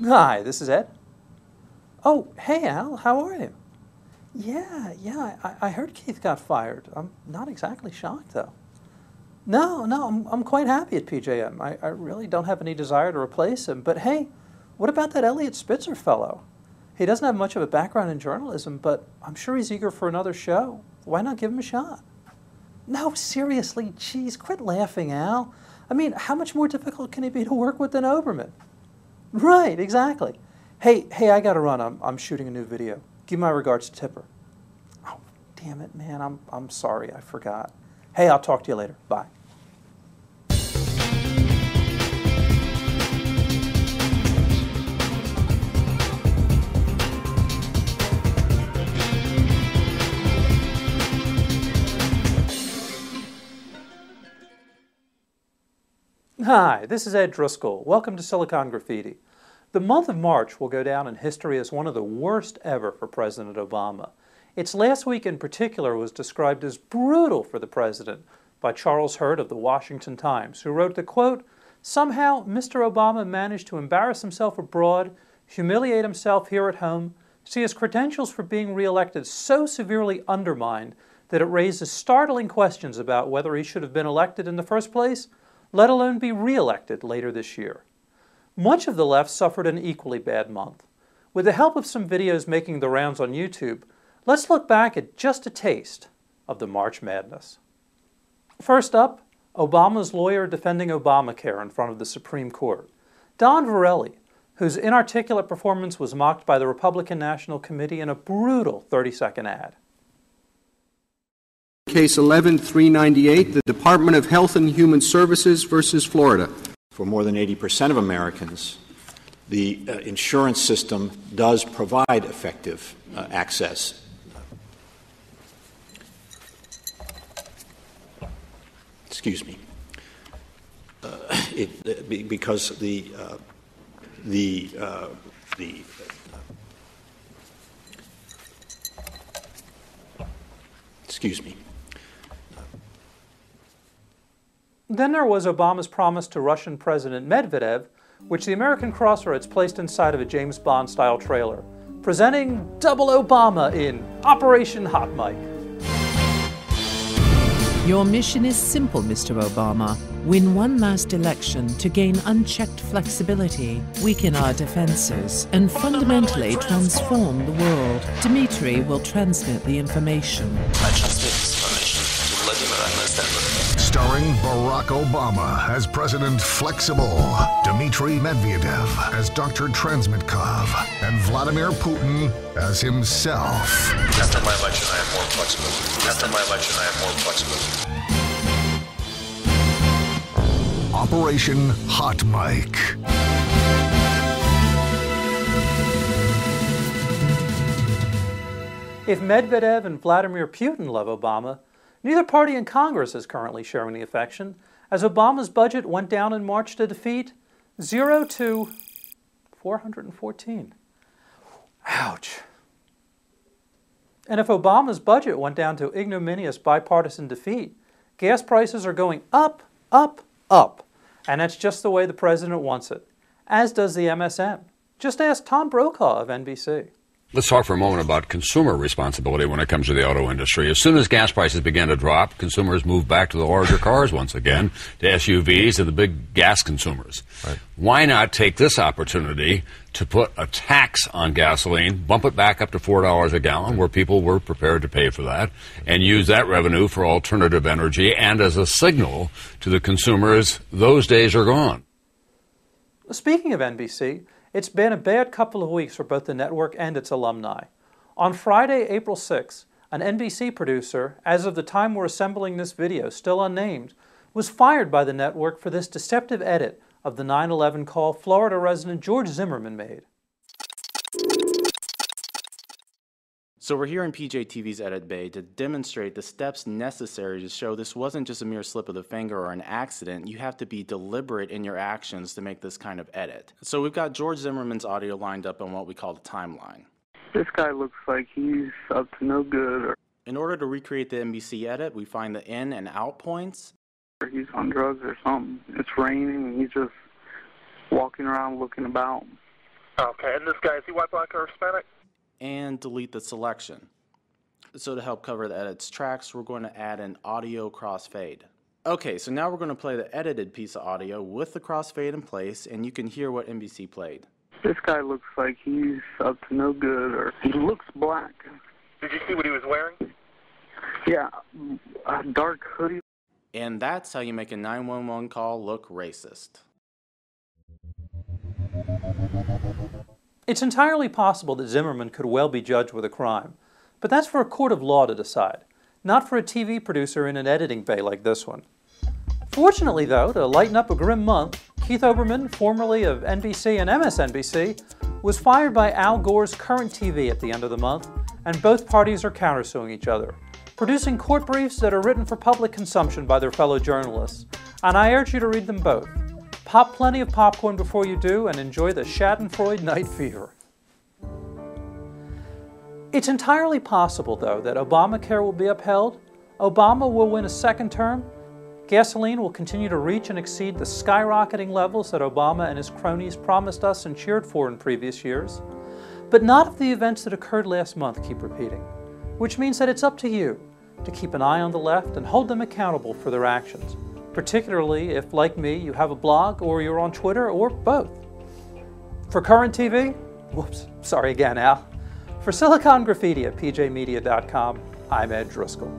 Hi, this is Ed. Oh, hey Al, how are you? Yeah, I heard Keith got fired. I'm not exactly shocked though. No, I'm quite happy at PJM. I really don't have any desire to replace him. But hey, what about that Eliot Spitzer fellow? He doesn't have much of a background in journalism, but I'm sure he's eager for another show. Why not give him a shot? No, seriously, geez, quit laughing, Al. I mean, how much more difficult can he be to work with than Olbermann? Right, exactly. Hey, I gotta run. I'm shooting a new video. Give my regards to Tipper. Oh, damn it, man. I'm sorry. I forgot. Hey, I'll talk to you later. Bye. Hi, this is Ed Driscoll. Welcome to Silicon Graffiti. The month of March will go down in history as one of the worst ever for President Obama. Its last week in particular was described as brutal for the president by Charles Hurd of the Washington Times, who wrote that, quote, "Somehow Mr. Obama managed to embarrass himself abroad, humiliate himself here at home, see his credentials for being reelected so severely undermined that it raises startling questions about whether he should have been elected in the first place, let alone be re-elected later this year." Much of the left suffered an equally bad month. With the help of some videos making the rounds on YouTube, let's look back at just a taste of the March madness. First up, Obama's lawyer defending Obamacare in front of the Supreme Court, Don Verrilli, whose inarticulate performance was mocked by the Republican National Committee in a brutal 30-second ad. Case 11-398, the Department of Health and Human Services versus Florida. For more than 80% of Americans, the insurance system does provide effective access. Excuse me. Because excuse me. Then there was Obama's promise to Russian President Medvedev, which the American Crossroads placed inside of a James Bond-style trailer, presenting Double-Oh-Bama in Operation Hot Mic. Your mission is simple, Mr. Obama. Win one last election to gain unchecked flexibility, weaken our defenses, and fundamentally transform the world. Dmitry will transmit the information. I transmit this information to Vladimir and Medvedev. Starring Barack Obama as President Flexible, Dmitry Medvedev as Dr. Transmitkov, and Vladimir Putin as himself. After my election, I am more flexible. After my election, I am more flexible. Operation Hot Mic. If Medvedev and Vladimir Putin love Obama, neither party in Congress is currently sharing the affection, as Obama's budget went down in March to defeat 0 to 414. Ouch. And if Obama's budget went down to ignominious bipartisan defeat, gas prices are going up, up, up. And that's just the way the president wants it, as does the MSM. Just ask Tom Brokaw of NBC. Let's talk for a moment about consumer responsibility when it comes to the auto industry. As soon as gas prices began to drop, consumers moved back to the larger cars once again, to SUVs and the big gas consumers. Right. Why not take this opportunity to put a tax on gasoline, bump it back up to $4 a gallon, where people were prepared to pay for that, and use that revenue for alternative energy and as a signal to the consumers those days are gone? Speaking of NBC, it's been a bad couple of weeks for both the network and its alumni. On Friday, April 6th, an NBC producer, as of the time we're assembling this video, still unnamed, was fired by the network for this deceptive edit of the 9/11 call Florida resident George Zimmerman made. So we're here in PJTV's edit bay to demonstrate the steps necessary to show this wasn't just a mere slip of the finger or an accident. You have to be deliberate in your actions to make this kind of edit. So we've got George Zimmerman's audio lined up on what we call the timeline. This guy looks like he's up to no good, In order to recreate the NBC edit, we find the in and out points. or he's on drugs or something. It's raining and he's just walking around looking about. Okay, and this guy, is he white, black, or Hispanic? And delete the selection. So to help cover the edit's tracks, we're going to add an audio crossfade. Okay, so now we're going to play the edited piece of audio with the crossfade in place, and you can hear what NBC played. This guy looks like he's up to no good, or he looks black. Did you see what he was wearing? Yeah, a dark hoodie. And that's how you make a 911 call look racist. It's entirely possible that Zimmerman could well be judged with a crime, but that's for a court of law to decide, not for a TV producer in an editing bay like this one. Fortunately, though, to lighten up a grim month, Keith Olbermann, formerly of NBC and MSNBC, was fired by Al Gore's Current TV at the end of the month, and both parties are countersuing each other, producing court briefs that are written for public consumption by their fellow journalists, and I urge you to read them both. Pop plenty of popcorn before you do, and enjoy the Schadenfreude night fever. It's entirely possible, though, that ObamaCare will be upheld, Obama will win a second term, gasoline will continue to reach and exceed the skyrocketing levels that Obama and his cronies promised us and cheered for in previous years, but not if the events that occurred last month keep repeating, which means that it's up to you to keep an eye on the left and hold them accountable for their actions, particularly if, like me, you have a blog or you're on Twitter or both. For Current TV, whoops, sorry again, Al. For Silicon Graffiti at pjmedia.com, I'm Ed Driscoll.